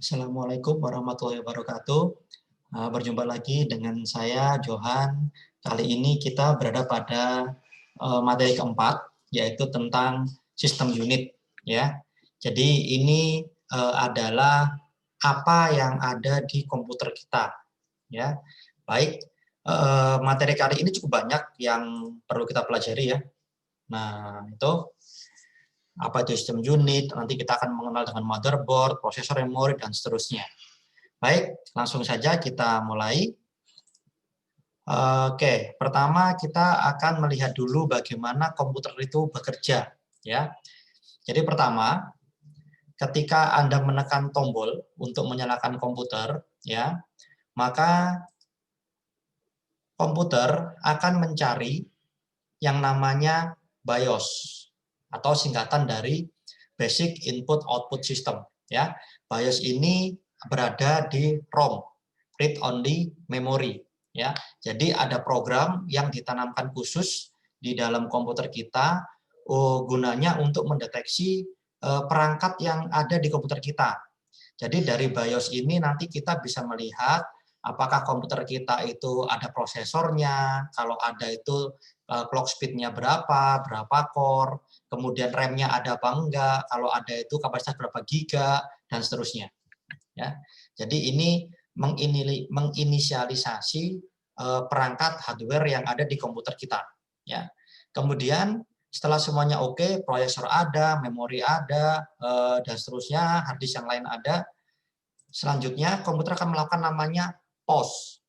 Assalamualaikum warahmatullahi wabarakatuh. Berjumpa lagi dengan saya Johan. Kali ini kita berada pada materi keempat, yaitu tentang sistem unit. Ya, jadi ini adalah apa yang ada di komputer kita. Ya, baik. Materi kali ini cukup banyak yang perlu kita pelajari ya. Nah, itu apa itu sistem unit, nanti kita akan mengenal dengan motherboard, prosesor, memori, dan seterusnya. Baik, langsung saja kita mulai. Oke, pertama kita akan melihat dulu bagaimana komputer itu bekerja. Ya, jadi pertama, ketika Anda menekan tombol untuk menyalakan komputer, ya, maka komputer akan mencari yang namanya BIOS atau singkatan dari Basic Input Output System. Ya, BIOS ini berada di ROM, Read Only Memory. Ya, jadi ada program yang ditanamkan khusus di dalam komputer kita, gunanya untuk mendeteksi perangkat yang ada di komputer kita. Jadi dari BIOS ini nanti kita bisa melihat apakah komputer kita itu ada prosesornya, kalau ada itu clock speed-nya berapa core, kemudian RAM-nya ada apa enggak, kalau ada itu kapasitas berapa giga, dan seterusnya. Ya, jadi ini menginisialisasi perangkat hardware yang ada di komputer kita. Ya, kemudian setelah semuanya oke, prosesor ada, memori ada, dan seterusnya, hard disk yang lain ada. Selanjutnya komputer akan melakukan namanya POS,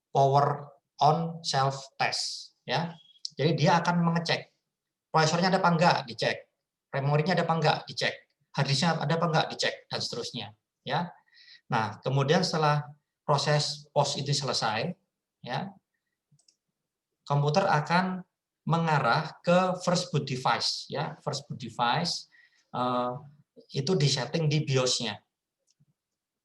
Power on Self Test. Ya, jadi dia akan mengecek prosesornya ada apa enggak, dicek, memorinya ada apa enggak, dicek, hard disknya ada apa enggak, dicek, dan seterusnya. Ya, nah kemudian setelah proses POS itu selesai, ya, komputer akan mengarah ke first boot device. Ya, first boot device itu disetting di BIOS-nya.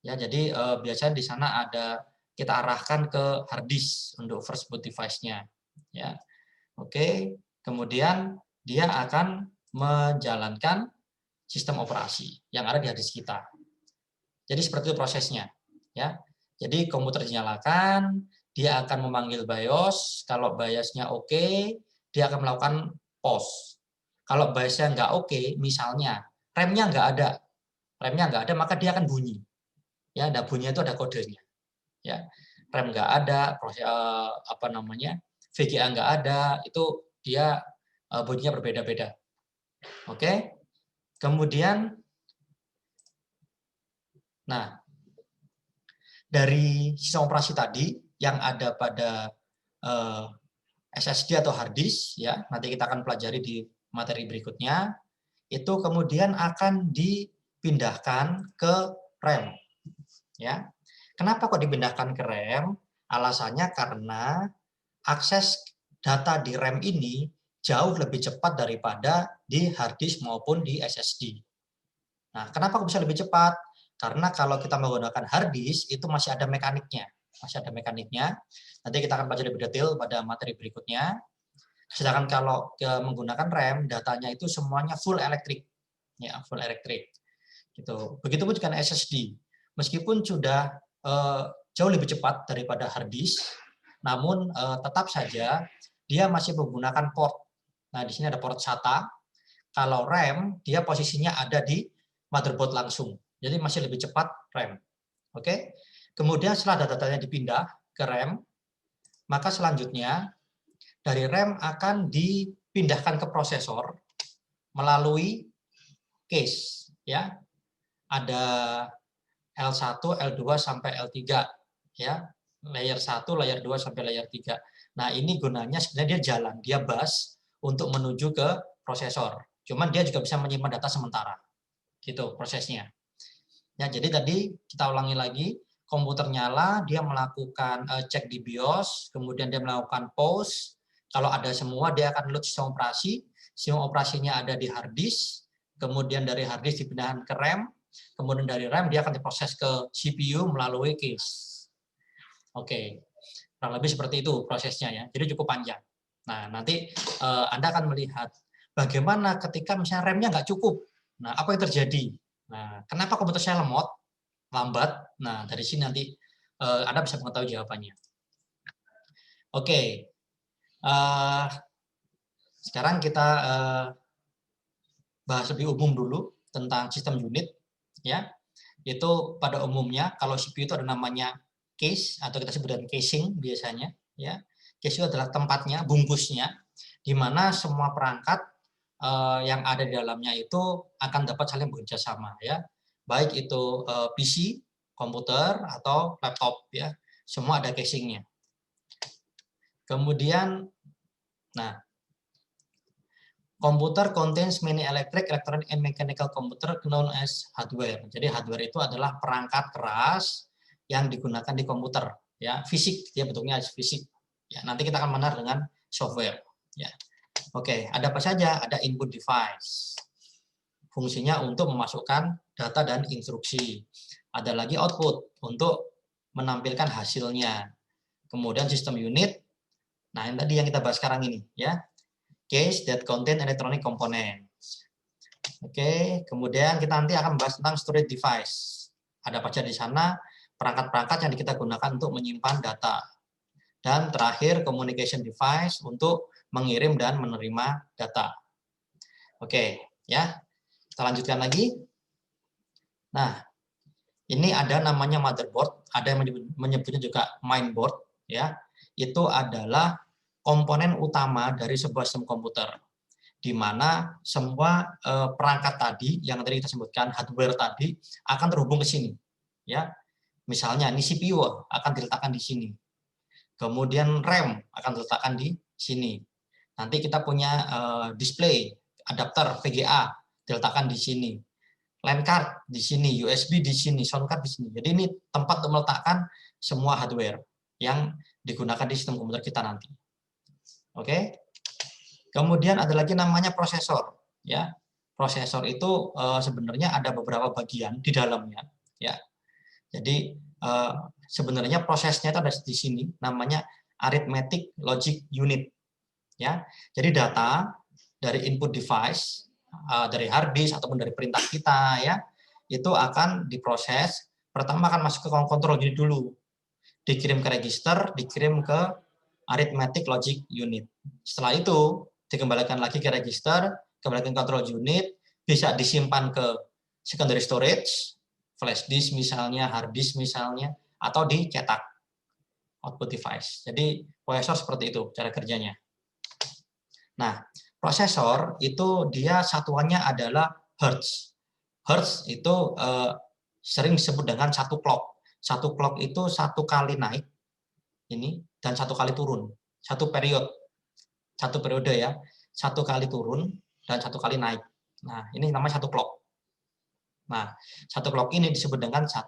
Ya, jadi biasanya di sana ada kita arahkan ke hard disk untuk first boot device-nya. Ya, oke. Kemudian dia akan menjalankan sistem operasi yang ada di hard disk kita. Jadi seperti itu prosesnya. Ya, jadi komputer dinyalakan, dia akan memanggil BIOS. Kalau BIOS-nya oke, dia akan melakukan POS. Kalau BIOS-nya nggak oke, misalnya RAM-nya nggak ada, maka dia akan bunyi. Ya, ada bunyi itu ada kodenya. Ya, RAM nggak ada, apa namanya, VGA nggak ada, itu dia bunyinya berbeda-beda. Oke, kemudian, nah dari sistem operasi tadi yang ada pada SSD atau hard disk, ya nanti kita akan pelajari di materi berikutnya, itu kemudian akan dipindahkan ke RAM. Ya, kenapa kok dipindahkan ke RAM? Alasannya karena akses data di RAM ini jauh lebih cepat daripada di hard disk maupun di SSD. Nah, kenapa kok bisa lebih cepat? Karena kalau kita menggunakan hard disk itu masih ada mekaniknya. Nanti kita akan pelajari lebih detail pada materi berikutnya. Sedangkan kalau menggunakan RAM, datanya itu semuanya full elektrik. Ya, full elektrik. Gitu. Begitupun dengan SSD. Meskipun sudah jauh lebih cepat daripada hard disk, namun tetap saja dia masih menggunakan port. Nah, di sini ada port SATA. Kalau RAM, dia posisinya ada di motherboard langsung. Jadi masih lebih cepat RAM. Oke. Kemudian setelah data-datanya dipindah ke RAM, maka selanjutnya dari RAM akan dipindahkan ke prosesor melalui case, ya. Ada L1, L2 sampai L3, ya. Layer 1, layer 2 sampai layer 3. Nah, ini gunanya sebenarnya dia jalan, dia bus untuk menuju ke prosesor. Cuman dia juga bisa menyimpan data sementara. Gitu prosesnya. Ya, jadi tadi kita ulangi lagi, komputer nyala, dia melakukan cek di BIOS, kemudian dia melakukan POS. Kalau ada semua, dia akan load sistem operasi. Sistem operasinya ada di hard disk, kemudian dari hard disk dipindahkan ke RAM, kemudian dari RAM dia akan diproses ke CPU melalui case. Oke, kurang lebih seperti itu prosesnya ya. Jadi cukup panjang. Nah, nanti Anda akan melihat bagaimana ketika misalnya RAM-nya nggak cukup. Nah, apa yang terjadi? Nah, kenapa komputer saya lemot? lambat. Nah, dari sini nanti Anda bisa mengetahui jawabannya. Oke, sekarang kita bahas lebih umum dulu tentang sistem unit. Ya, itu pada umumnya kalau CPU itu ada namanya case atau kita sebut dengan casing biasanya. Ya, case itu adalah tempatnya, bungkusnya, di mana semua perangkat yang ada di dalamnya itu akan dapat saling bekerja sama, ya, baik itu PC, komputer atau laptop, ya, semua ada casingnya. Kemudian, nah, computer contains many electric, electronic, and mechanical computer known as hardware. Jadi hardware itu adalah perangkat keras yang digunakan di komputer, ya, fisik, dia bentuknya fisik. Ya, nanti kita akan mengenal dengan software, ya. Oke, ada apa saja? Ada input device. Fungsinya untuk memasukkan data dan instruksi. Ada lagi output untuk menampilkan hasilnya. Kemudian sistem unit. Nah, yang tadi yang kita bahas sekarang ini, ya. Case that contain electronic components. Oke, kemudian kita nanti akan membahas tentang storage device. Ada apa saja di sana? Perangkat-perangkat yang kita gunakan untuk menyimpan data. Dan terakhir, communication device untuk mengirim dan menerima data. Oke, ya. Kita lanjutkan lagi. Nah, ini ada namanya motherboard, ada yang menyebutnya juga mainboard, ya. Itu adalah komponen utama dari sebuah sistem komputer, di mana semua perangkat tadi yang tadi kita sebutkan hardware tadi akan terhubung ke sini, ya. Misalnya ini CPU akan diletakkan di sini. Kemudian RAM akan diletakkan di sini. Nanti kita punya display, adapter VGA diletakkan di sini. LAN card di sini, USB di sini, sound card di sini. Jadi ini tempat untuk meletakkan semua hardware yang digunakan di sistem komputer kita nanti. Oke. Kemudian ada lagi namanya prosesor, ya. Prosesor itu sebenarnya ada beberapa bagian di dalamnya, ya. Jadi sebenarnya prosesnya itu ada di sini, namanya arithmetic logic unit, ya. Jadi data dari input device, dari hard disk ataupun dari perintah kita, ya, itu akan diproses. Pertama akan masuk ke control unit dulu, dikirim ke register, dikirim ke arithmetic logic unit. Setelah itu dikembalikan lagi ke register, kembalikan control unit, bisa disimpan ke secondary storage, flash disk misalnya, hard disk misalnya, atau dicetak output device. Jadi prosesor seperti itu cara kerjanya. Nah, prosesor itu dia satuannya adalah hertz. Hertz itu sering disebut dengan satu clock. Satu clock itu satu kali naik ini dan satu kali turun. Satu periode ya. Satu kali turun dan satu kali naik. Nah, ini namanya satu clock. Nah, satu clock ini disebut dengan 1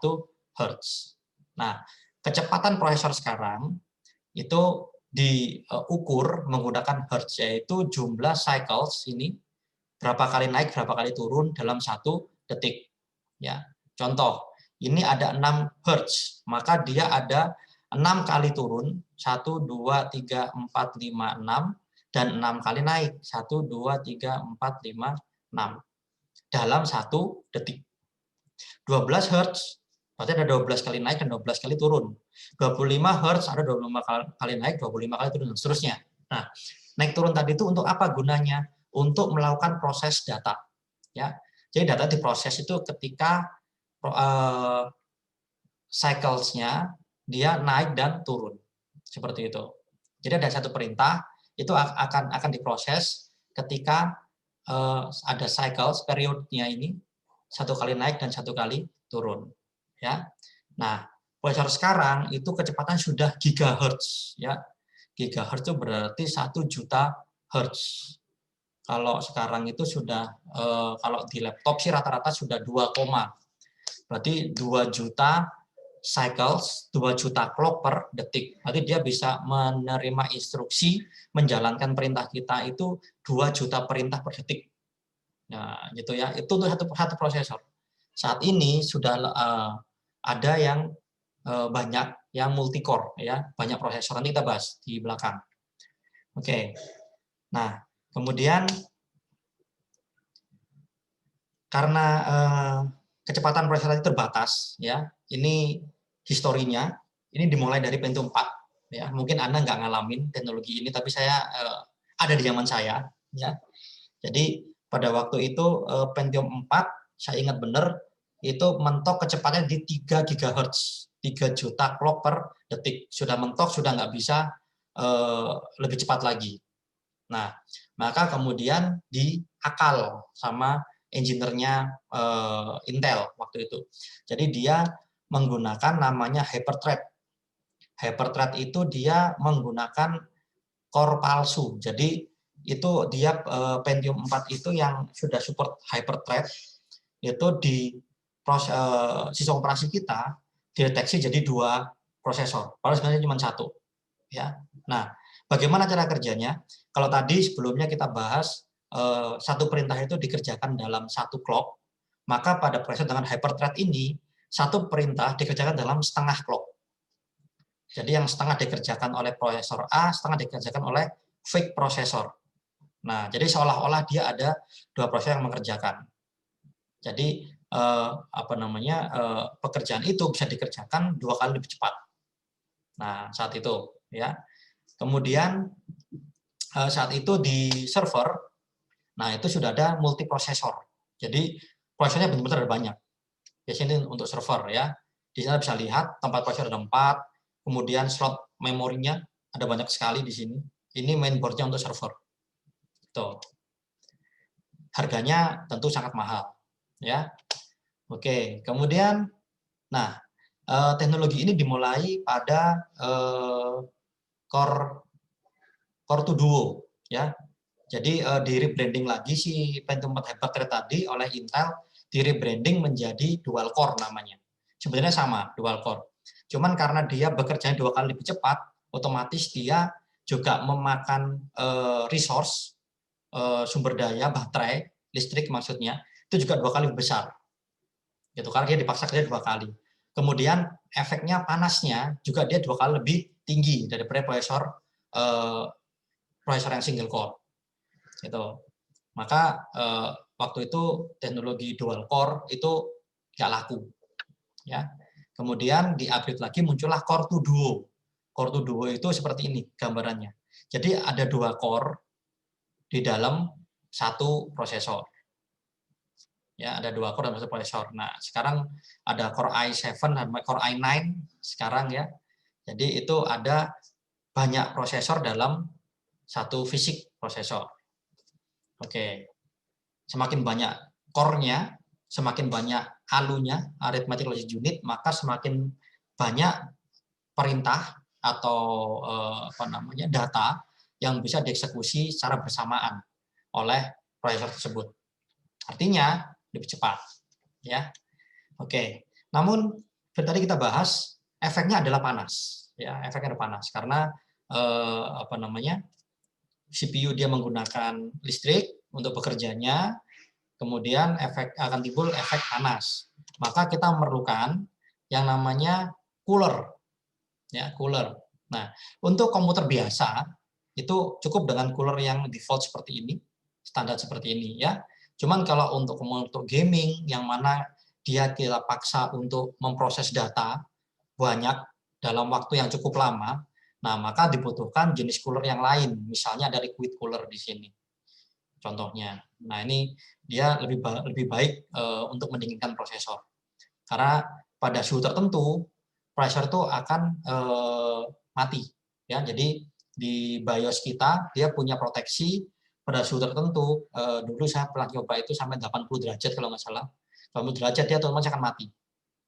hertz. Nah, kecepatan prosesor sekarang itu diukur menggunakan hertz, yaitu jumlah cycles ini berapa kali naik, berapa kali turun dalam 1 detik. Ya, contoh, ini ada 6 hertz, maka dia ada 6 kali turun, 1, 2, 3, 4, 5, 6, dan 6 kali naik, 1, 2, 3, 4, 5, 6, dalam 1 detik. 12 Hz, berarti ada 12 kali naik dan 12 kali turun. 25 Hz, ada 25 kali naik, 25 kali turun, dan seterusnya. Nah, naik turun tadi itu untuk apa gunanya? Untuk melakukan proses data. Ya, jadi data diproses itu ketika cycles-nya dia naik dan turun. Seperti itu. Jadi ada satu perintah, itu akan diproses ketika ada cycles, periodenya ini, 1 kali naik dan 1 kali turun, ya. Nah, prosesor sekarang itu kecepatan sudah gigahertz, ya. Gigahertz itu berarti 1 juta hertz. Kalau sekarang itu sudah kalau di laptop sih rata-rata sudah 2, berarti 2 juta cycles, 2 juta clock per detik. Berarti dia bisa menerima instruksi, menjalankan perintah kita itu 2 juta perintah per detik. Nah, gitu ya. Itu untuk satu prosesor. Saat ini sudah ada yang banyak yang multi core, ya, banyak prosesor. Nanti kita bahas di belakang. Oke. Nah, kemudian karena kecepatan prosesor tadi terbatas, ya. Ini historinya. Ini dimulai dari Pentium 4, ya. Mungkin Anda nggak ngalamin teknologi ini, tapi saya ada di zaman saya, ya. Jadi pada waktu itu Pentium 4, saya ingat benar, itu mentok kecepatannya di 3 GHz, 3 juta clock per detik. Sudah mentok, sudah nggak bisa lebih cepat lagi. Nah, maka kemudian diakal sama engineer-nya Intel waktu itu. Jadi dia menggunakan namanya hyperthread. Hyperthread itu dia menggunakan core palsu. Jadi itu dia Pentium 4 itu yang sudah support hyperthread, itu di sistem operasi kita dideteksi jadi 2 prosesor. Padahal sebenarnya cuma 1. Ya. Nah, bagaimana cara kerjanya? Kalau tadi sebelumnya kita bahas satu perintah itu dikerjakan dalam 1 clock, maka pada prosesor dengan hyperthread ini satu perintah dikerjakan dalam setengah clock. Jadi yang setengah dikerjakan oleh prosesor A, setengah dikerjakan oleh fake prosesor. Nah, jadi seolah-olah dia ada 2 prosesor yang mengerjakan. Jadi pekerjaan itu bisa dikerjakan 2 kali lebih cepat. Nah, saat itu, ya. Kemudian saat itu di server, nah itu sudah ada multiprosesor. Jadi prosesornya benar-benar ada banyak. Biasanya ini untuk server, ya. Di sana bisa lihat tempat prosesor ada 4, kemudian slot memorinya ada banyak sekali di sini. Ini mainboardnya untuk server. Tuh. Harganya tentu sangat mahal, ya. Oke, kemudian, nah teknologi ini dimulai pada Core 2 Duo, ya. Jadi di rebranding lagi si Pentium 4 Hyperthread tadi oleh Intel, di rebranding menjadi dual core namanya. Sebenarnya sama, dual core. Cuman karena dia bekerja 2 kali lebih cepat, otomatis dia juga memakan resource, sumber daya, baterai, listrik maksudnya, itu juga 2 kali lebih besar. Gitu, karena dia dipaksa kerja 2 kali. Kemudian efeknya panasnya juga dia 2 kali lebih tinggi daripada prosesor yang single core. Gitu. Maka waktu itu teknologi dual core itu nggak laku. Ya. Kemudian di-upgrade lagi muncullah Core 2 Duo. Core 2 Duo itu seperti ini gambarannya. Jadi ada 2 core di dalam 1 prosesor. Ya, ada 2 core dalam 1 prosesor. Nah, sekarang ada Core i7 dan Core i9 sekarang, ya. Jadi itu ada banyak prosesor dalam 1 fisik prosesor. Oke. Semakin banyak core-nya, semakin banyak ALU-nya, arithmetic logic unit, maka semakin banyak perintah atau data yang bisa dieksekusi secara bersamaan oleh prosesor tersebut. Artinya lebih cepat, ya. Oke. Namun tadi kita bahas efeknya adalah panas, ya. Efeknya adalah panas karena CPU dia menggunakan listrik untuk bekerjanya, kemudian akan timbul efek panas. Maka kita memerlukan yang namanya cooler, ya, cooler. Nah, untuk komputer biasa itu cukup dengan cooler yang default seperti ini, standar seperti ini, ya. Cuman kalau untuk gaming yang mana dia kita paksa untuk memproses data banyak dalam waktu yang cukup lama, nah maka dibutuhkan jenis cooler yang lain, misalnya ada liquid cooler di sini. Contohnya. Nah, ini dia lebih baik untuk mendinginkan prosesor. Karena pada suhu tertentu prosesor itu akan mati, ya. Jadi di BIOS kita dia punya proteksi pada suhu tertentu. Dulu saya pernah coba itu sampai 80 derajat kalau nggak salah. 80 derajat dia otomatis akan mati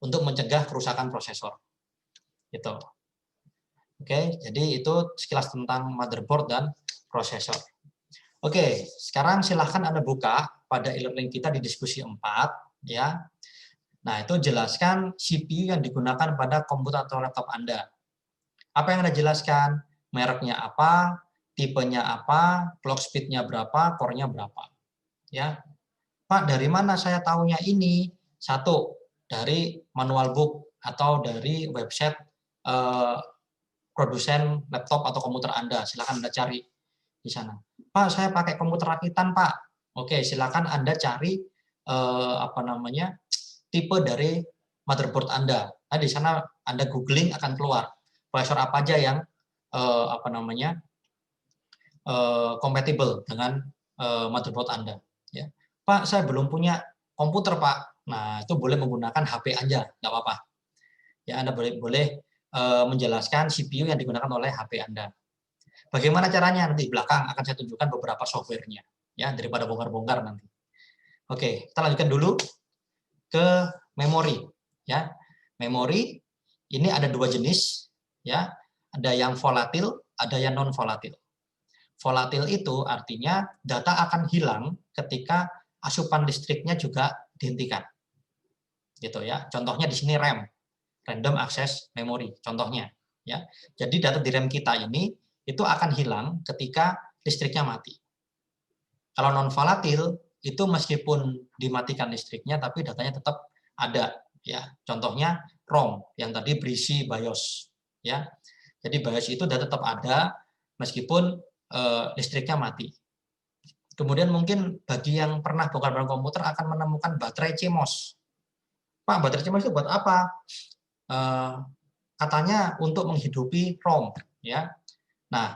untuk mencegah kerusakan prosesor. Gitu. Oke, jadi itu sekilas tentang motherboard dan prosesor. Oke, sekarang silahkan Anda buka pada e-learning kita di diskusi 4, ya. Nah, itu jelaskan CPU yang digunakan pada komputer atau laptop Anda. Apa yang Anda jelaskan? Mereknya apa, tipenya apa, clock speed-nya berapa, core-nya berapa. Ya. Pak, dari mana saya tahunya ini? 1, dari manual book atau dari website produsen laptop atau komputer Anda. Silakan Anda cari di sana. Pak, saya pakai komputer rakitan, Pak. Oke, silakan Anda cari tipe dari motherboard Anda. Nah, di sana Anda googling akan keluar prosesor apa aja yang compatible dengan motherboard Anda. Ya. Pak, saya belum punya komputer, Pak. Nah, itu boleh menggunakan HP Anda, nggak apa-apa. Ya, Anda boleh menjelaskan CPU yang digunakan oleh HP Anda. Bagaimana caranya? Nanti di belakang akan saya tunjukkan beberapa softwarenya, ya, daripada bongkar-bongkar nanti. Oke, kita lanjutkan dulu ke memori, ya. Memori ini ada dua jenis, ya. Ada yang volatil, ada yang non volatil. Volatil itu artinya data akan hilang ketika asupan listriknya juga dihentikan. Gitu ya. Contohnya di sini RAM, random access memory, contohnya, ya. Jadi data di RAM kita ini itu akan hilang ketika listriknya mati. Kalau non volatil itu meskipun dimatikan listriknya tapi datanya tetap ada, ya. Contohnya ROM yang tadi berisi BIOS, ya. Jadi BIOS itu data tetap ada meskipun listriknya mati. Kemudian mungkin bagi yang pernah bongkar-bongkar komputer akan menemukan baterai CMOS. Pak, baterai CMOS itu buat apa? Katanya untuk menghidupi ROM, ya. Nah,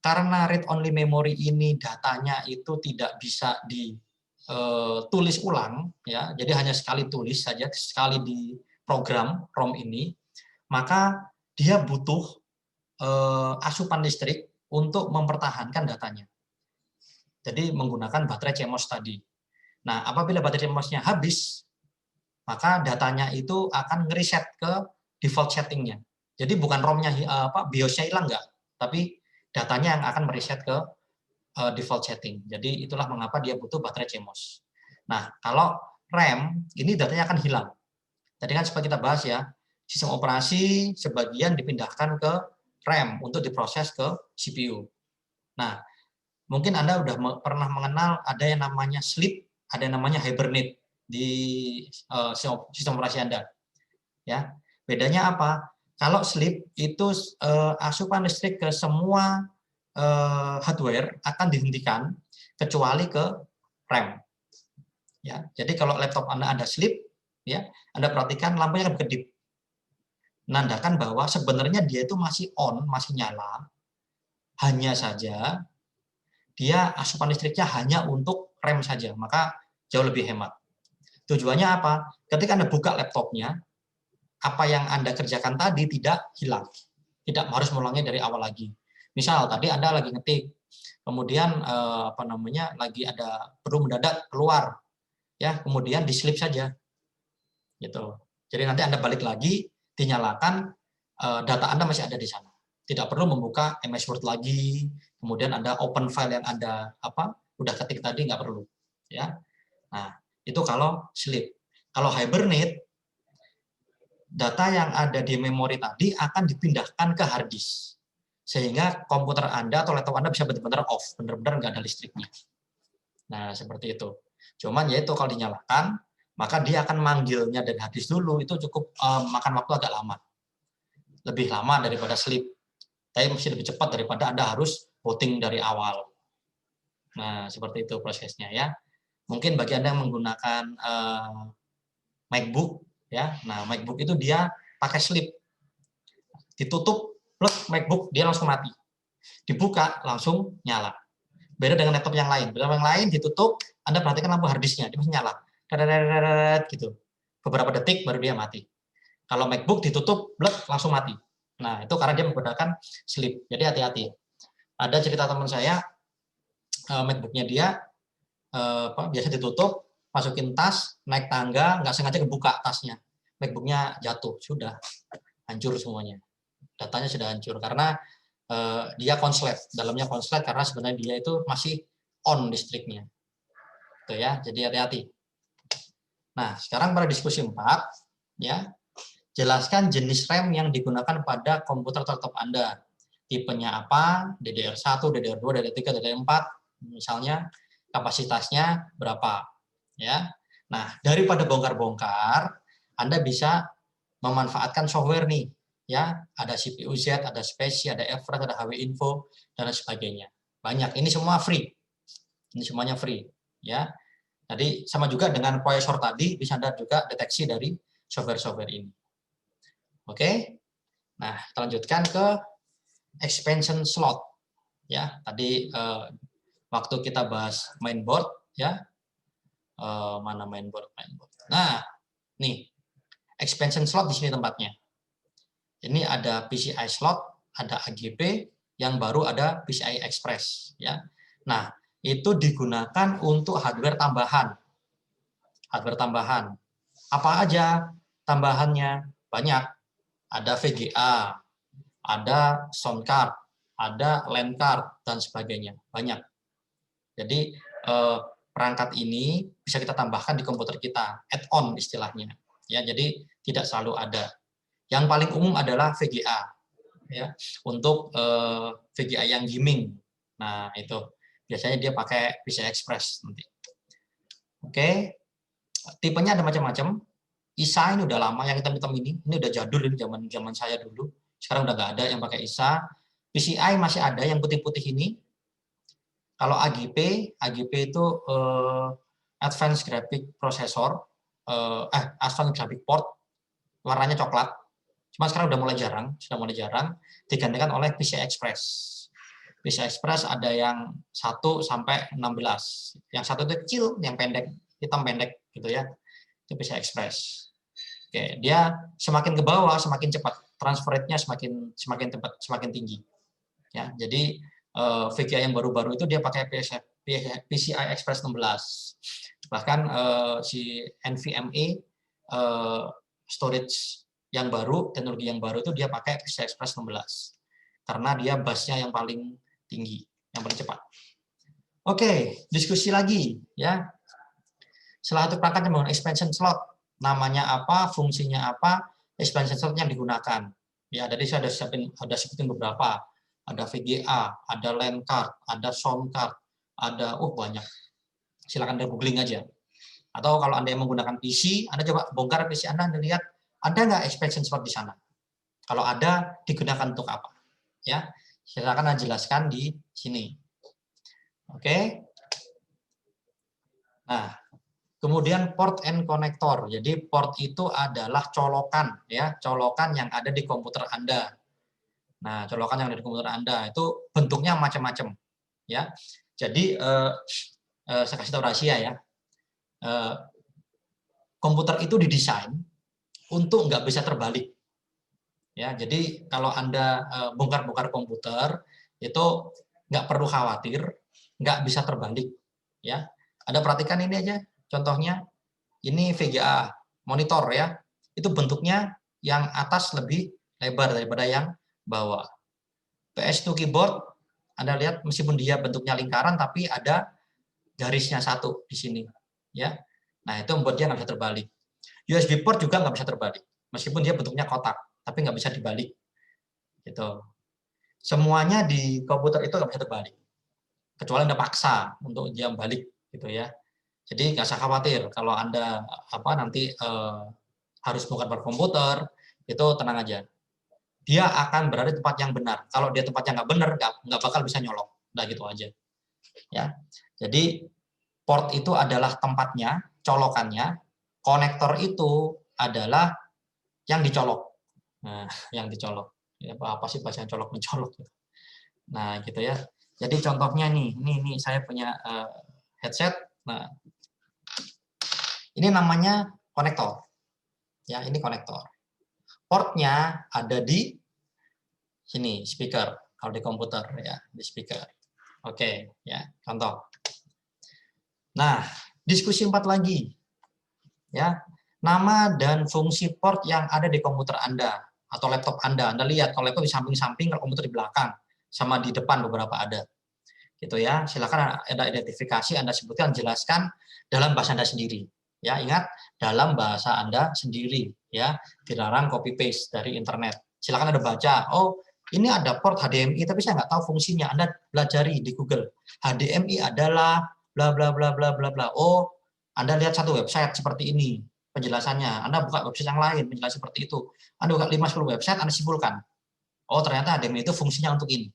karena read only memory ini datanya itu tidak bisa ditulis ulang, ya. Jadi hanya sekali tulis saja, sekali di program ROM ini, maka dia butuh asupan listrik untuk mempertahankan datanya. Jadi menggunakan baterai CMOS tadi. Nah, apabila baterai CMOS-nya habis, maka datanya itu akan ngereset ke default setting-nya. Jadi bukan ROM-nya BIOS-nya hilang enggak, tapi datanya yang akan mereset ke default setting. Jadi itulah mengapa dia butuh baterai CMOS. Nah, kalau RAM ini datanya akan hilang. Tadi kan seperti kita bahas ya, sistem operasi sebagian dipindahkan ke RAM untuk diproses ke CPU. Nah, mungkin Anda udah pernah mengenal ada yang namanya sleep, ada yang namanya hibernate di sistem operasi Anda. Ya, bedanya apa? Kalau sleep itu asupan listrik ke semua hardware akan dihentikan kecuali ke RAM. Ya, jadi kalau laptop Anda ada sleep, ya, Anda perhatikan lampunya akan berkedip. Menandakan bahwa sebenarnya dia itu masih on, masih nyala. Hanya saja dia asupan listriknya hanya untuk RAM saja, maka jauh lebih hemat. Tujuannya apa? Ketika Anda buka laptopnya, apa yang Anda kerjakan tadi tidak hilang. Tidak harus mengulangi dari awal lagi. Misal tadi Anda lagi ngetik, kemudian lagi ada perlu mendadak keluar, ya, kemudian di sleep saja. Gitu. Jadi nanti Anda balik lagi, dinyalakan, data Anda masih ada di sana. Tidak perlu membuka MS Word lagi, kemudian Anda open file yang Anda udah ketik tadi, nggak perlu. Ya. Nah, itu kalau sleep. Kalau hibernate, data yang ada di memori tadi akan dipindahkan ke hard disk. Sehingga komputer Anda atau laptop Anda bisa benar-benar off, benar-benar nggak ada listriknya. Nah, seperti itu. Cuman ya itu kalau dinyalakan, maka dia akan manggilnya dari hard disk dulu, itu cukup makan waktu agak lama. Lebih lama daripada sleep. Tapi masih lebih cepat daripada Anda harus booting dari awal. Nah, seperti itu prosesnya ya. Mungkin bagi Anda yang menggunakan MacBook, ya. Nah, MacBook itu dia pakai sleep. Ditutup, plug MacBook, dia langsung mati. Dibuka, langsung nyala. Beda dengan laptop yang lain. Laptop yang lain ditutup, Anda perhatikan lampu hard disk-nya, dia masih nyala. Gitu. Beberapa detik baru dia mati. Kalau MacBook ditutup, langsung mati. Nah, itu karena dia menggunakan sleep. Jadi hati-hati. Ada cerita teman saya, MacBook-nya dia biasa ditutup, masukin tas, naik tangga, nggak sengaja kebuka tasnya. MacBook-nya jatuh, sudah hancur semuanya. Datanya sudah hancur karena dia konslet, dalamnya konslet karena sebenarnya dia itu masih on listriknya. Itu ya, jadi hati-hati. Nah, sekarang pada diskusi 4, ya. Jelaskan jenis RAM yang digunakan pada komputer laptop Anda. Tipenya apa? DDR1, DDR2, DDR3, DDR4, misalnya kapasitasnya berapa, ya. Nah, daripada bongkar-bongkar, Anda bisa memanfaatkan software nih, ya. Ada CPU Z, ada Speci, ada Everest, ada HW Info dan sebagainya. Banyak. Ini semua free. Ini semuanya free, ya. Jadi sama juga dengan Quasar tadi, bisa Anda juga deteksi dari software-software ini. Oke, nah kita lanjutkan ke expansion slot. Ya, tadi waktu kita bahas mainboard, ya, mana mainboard. Nah, nih expansion slot di sini tempatnya. Ini ada PCI slot, ada AGP, yang baru ada PCI Express. Ya, nah itu digunakan untuk hardware tambahan. Hardware tambahan. Apa aja tambahannya? Banyak. Ada VGA, ada sound card, ada LAN card, dan sebagainya. Banyak. Jadi perangkat ini bisa kita tambahkan di komputer kita, add-on istilahnya. Ya, jadi tidak selalu ada. Yang paling umum adalah VGA, ya, untuk VGA yang gaming. Nah itu biasanya dia pakai PCI Express nanti. Oke, tipenya ada macam-macam. ISA ini udah lama, yang hitam-hitam ini udah jadul, ini zaman saya dulu. Sekarang udah nggak ada yang pakai ISA. PCI masih ada yang putih-putih ini. Kalau AGP itu Advanced Graphic Processor, Advanced Graphic Port, warnanya coklat. Cuma sekarang sudah mulai jarang, digantikan oleh PCI Express. PCI Express ada yang 1 sampai 16. Yang satu itu kecil, yang pendek, hitam pendek gitu ya. Itu PCI Express. Oke, dia semakin ke bawah semakin cepat, transfer rate-nya semakin cepat, semakin tinggi. Ya, jadi VGA yang baru-baru itu dia pakai PCI Express 16. Bahkan si NVMe storage yang baru, teknologi yang baru itu dia pakai PCI Express 16. Karena dia busnya yang paling tinggi, yang paling cepat. Oke, diskusi lagi ya. Setelah itu perangkat yang menggunakan expansion slot, namanya apa, fungsinya apa, expansion slot yang digunakan. Ya, tadi saya ada sebutin beberapa. Ada VGA, ada LAN card, ada sound card, ada banyak. Silakan Anda googling aja. Atau kalau Anda yang menggunakan PC, Anda coba bongkar PC Anda lihat ada nggak expansion slot di sana. Kalau ada, digunakan untuk apa? Ya, silakan Anda jelaskan di sini. Oke. Nah, kemudian port and connector. Jadi port itu adalah colokan, ya, colokan yang ada di komputer Anda. Nah, colokan yang ada di komputer Anda itu bentuknya macam-macam, ya. Jadi saya kasih tahu rahasia ya. Komputer itu didesain untuk nggak bisa terbalik. Ya, jadi kalau Anda bongkar-bongkar komputer itu nggak perlu khawatir, nggak bisa terbalik. Ya, Anda perhatikan ini aja, contohnya ini VGA monitor ya, itu bentuknya yang atas lebih lebar daripada yang bawah. PS2 keyboard, Anda lihat meskipun dia bentuknya lingkaran tapi ada garisnya satu di sini, ya. Nah itu membuat dia nggak bisa terbalik. USB port juga nggak bisa terbalik, meskipun dia bentuknya kotak, tapi nggak bisa dibalik. Gitu. Semuanya di komputer itu nggak bisa terbalik, kecuali Anda paksa untuk dia balik, gitu ya. Jadi nggak usah khawatir kalau Anda nanti harus bongkar komputer, itu tenang aja. Dia akan berada di tempat yang benar. Kalau dia tempatnya nggak benar, nggak bakal bisa nyolok. Nah gitu aja. Ya. Jadi port itu adalah tempatnya, colokannya. Konektor itu adalah yang dicolok. Nah, yang dicolok. Ya, apa sih bahasa colok mencolok? Nah gitu ya. Jadi contohnya nih saya punya headset. Nah, ini namanya konektor. Ya, ini konektor. Portnya ada di sini, speaker. Kalau di komputer ya, di speaker. Oke, ya, contoh. Nah, diskusi 4 lagi. Ya, nama dan fungsi port yang ada di komputer Anda atau laptop Anda. Anda lihat kalau laptop di samping-samping, kalau komputer di belakang, sama di depan beberapa ada. Gitu ya. Silakan ada identifikasi Anda sebutkan, jelaskan dalam bahasa Anda sendiri. Ya, ingat dalam bahasa Anda sendiri ya, dilarang copy paste dari internet. Silakan Anda baca, oh ini ada port HDMI tapi saya nggak tahu fungsinya. Anda pelajari di Google. HDMI adalah bla bla bla bla bla bla. Oh, Anda lihat satu website seperti ini penjelasannya. Anda buka website yang lain penjelasan seperti itu. Anda buka 5-10 website, Anda simpulkan. Oh, ternyata HDMI itu fungsinya untuk ini.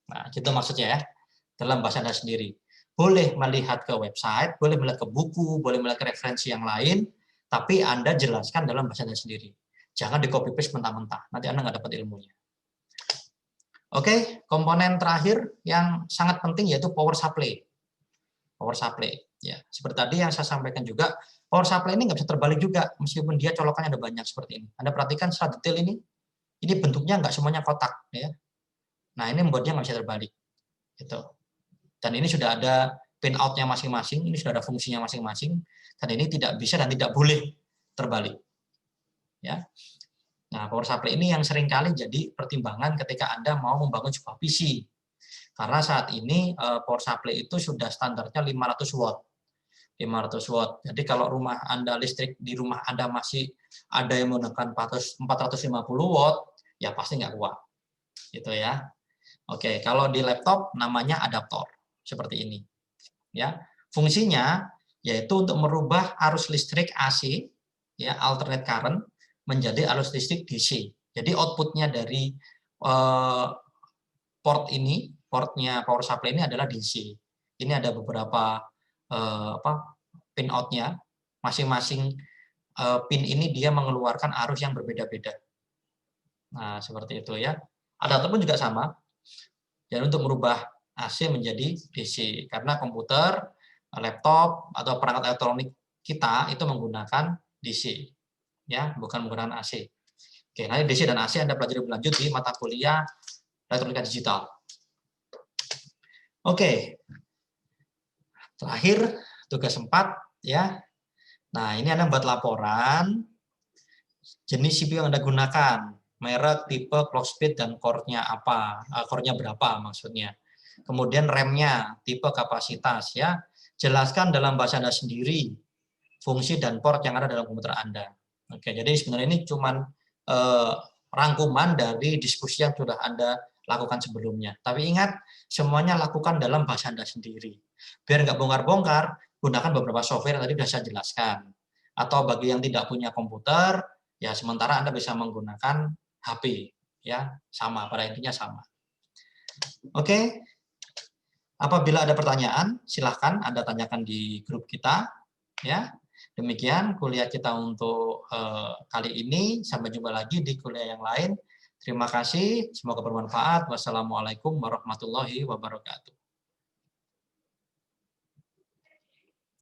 Nah, itu maksudnya ya. Dalam bahasa Anda sendiri. boleh melihat ke website, boleh melihat ke buku, boleh melihat ke referensi yang lain, tapi Anda jelaskan dalam bahasa Anda sendiri. Jangan di copy paste mentah-mentah, nanti Anda nggak dapat ilmunya. Oke, komponen terakhir yang sangat penting yaitu power supply. Power supply, ya seperti tadi yang saya sampaikan juga, power supply ini nggak bisa terbalik juga, meskipun dia colokannya ada banyak seperti ini. Anda perhatikan secara detail ini bentuknya nggak semuanya kotak, ya. Nah ini membuatnya nggak bisa terbalik, gitu. Dan ini sudah ada pin out-nya masing-masing, ini sudah ada fungsinya masing-masing, dan ini tidak bisa dan tidak boleh terbalik. Ya. Nah, power supply ini yang seringkali jadi pertimbangan ketika Anda mau membangun sebuah PC. Karena saat ini power supply itu sudah standarnya 500 watt. 500 watt. Jadi kalau rumah Anda listrik di rumah Anda masih ada yang menggunakan 450 watt, ya pasti nggak kuat. Gitu ya. Oke, kalau di laptop namanya adaptor. Seperti ini. Ya. Fungsinya yaitu untuk merubah arus listrik AC, ya, alternate current, menjadi arus listrik DC. Jadi outputnya dari portnya power supply ini adalah DC. Ini ada beberapa pin out-nya. Masing-masing pin ini dia mengeluarkan arus yang berbeda-beda. Nah, seperti itu ya. Adaptor pun juga sama. Dan untuk merubah AC menjadi DC. Karena komputer, laptop, atau perangkat elektronik kita itu menggunakan DC. Ya, bukan menggunakan AC. Oke, nanti DC dan AC Anda pelajari lebih lanjut di mata kuliah elektronika digital. Oke. Terakhir, tugas 4 ya. Nah, ini Anda buat laporan jenis CPU yang Anda gunakan, merek, tipe, clock speed, dan core-nya apa, core-nya berapa maksudnya. Kemudian RAM-nya, tipe, kapasitas ya. Jelaskan dalam bahasa Anda sendiri fungsi dan port yang ada dalam komputer Anda. Oke, jadi sebenarnya ini cuma rangkuman dari diskusi yang sudah Anda lakukan sebelumnya. Tapi ingat, semuanya lakukan dalam bahasa Anda sendiri. Biar nggak bongkar-bongkar, gunakan beberapa software yang tadi sudah saya jelaskan. Atau bagi yang tidak punya komputer, ya sementara Anda bisa menggunakan HP. Ya, sama, pada intinya sama. Oke, apabila ada pertanyaan, silahkan Anda tanyakan di grup kita. Ya, demikian kuliah kita untuk kali ini. Sampai jumpa lagi di kuliah yang lain. Terima kasih, semoga bermanfaat. Wassalamualaikum warahmatullahi wabarakatuh.